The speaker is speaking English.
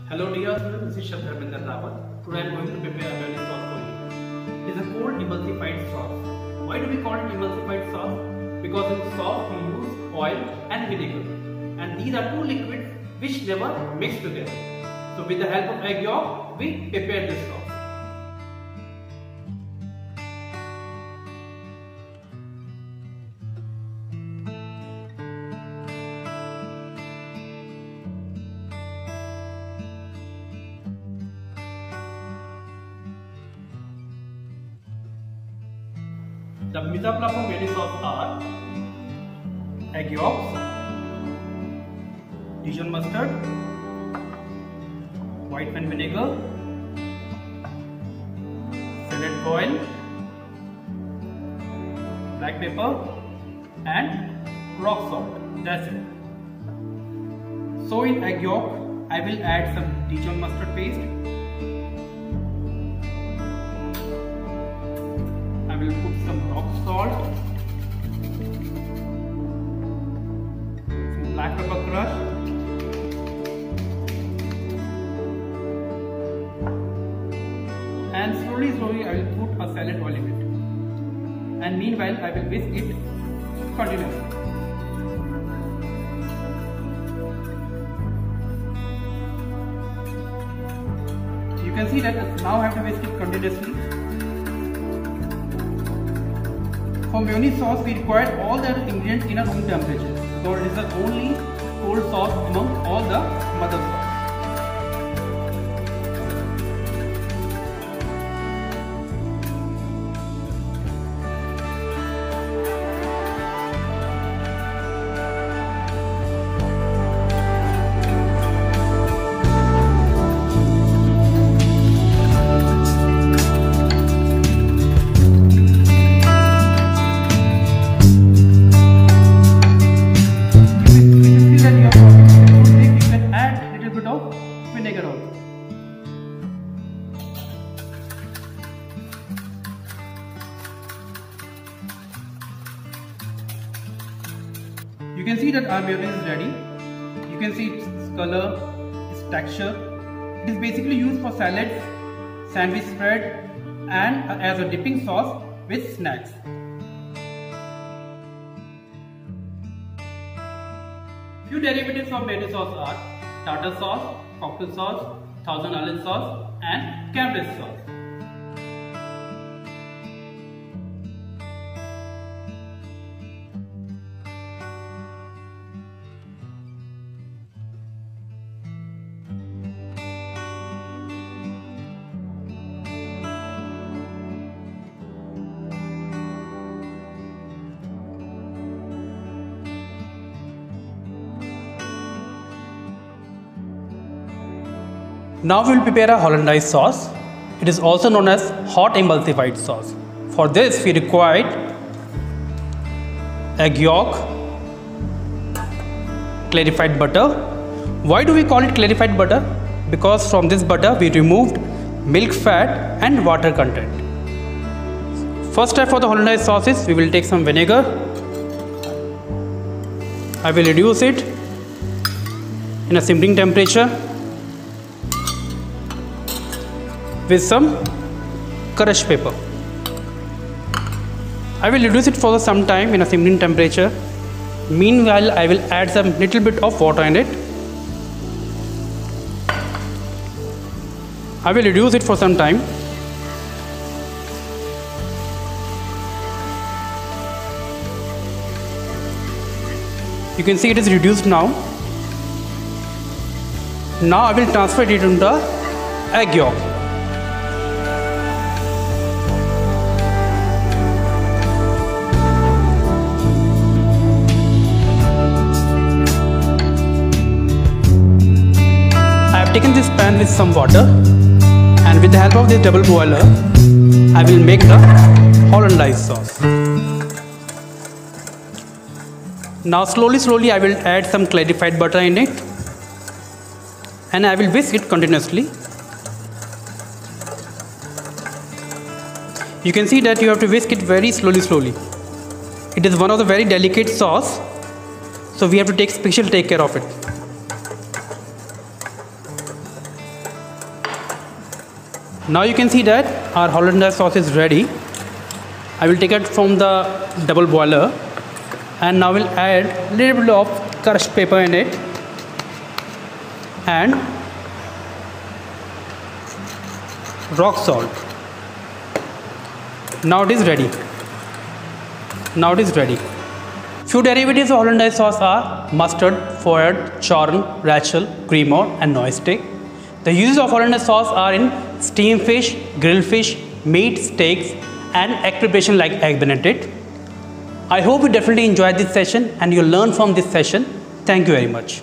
Hello dear students, this is Shabdharminder Rawat. Today I am going to prepare a mayonnaise sauce for you. It is a cold emulsified sauce. Why do we call it emulsified sauce? Because in sauce we use oil and vinegar, and these are two liquids which never mix together. So with the help of egg yolk, we prepare this sauce. The mise en place for mayonnaise sauce are egg yolks, Dijon mustard, white wine vinegar, salad oil, black pepper and rock salt. That's it. So in egg yolk, I will add some Dijon mustard paste. I will put some rock salt, some black pepper crush, and slowly I will put a salad oil in it. And meanwhile I will whisk it continuously. You can see that now I have to whisk it continuously. For mayonnaise sauce, we require all the ingredients in a room temperature. So it is the only cold sauce among all the mother sauce. Vinegar also. You can see that our mayonnaise is ready. You can see its color, its texture. It is basically used for salads, sandwich spread, and as a dipping sauce with snacks. Few derivatives of mayonnaise sauce are tartar sauce, cocktail sauce, Thousand Island sauce and Cambridge sauce. Now we will prepare a hollandaise sauce. It is also known as hot emulsified sauce. For this we required egg yolk, clarified butter. Why do we call it clarified butter? Because from this butter we removed milk fat and water content. First step for the hollandaise sauce is we will take some vinegar. I will reduce it in a simmering temperature with some crushed pepper. I will reduce it for some time in a simmering temperature. Meanwhile, I will add some little bit of water in it. I will reduce it for some time. You can see it is reduced now. Now I will transfer it into the egg yolk. Taken this pan with some water, and with the help of this double boiler I will make the hollandaise sauce. Now slowly I will add some clarified butter in it, and I will whisk it continuously. You can see that you have to whisk it very slowly. It is one of the very delicate sauce, so we have to take care of it. Now you can see that our Hollandaise sauce is ready. I will take it from the double boiler and now we'll add a little bit of crushed pepper in it and rock salt. Now it is ready. Now it is ready. Few derivatives of Hollandaise sauce are mustard, Fouet, Charron, Rachel, Cremor and Noisette. The uses of Hollandaise sauce are in steamed fish, grilled fish, meat, steaks and egg preparation like egg benedict. I hope you definitely enjoyed this session and you learned from this session. Thank you very much.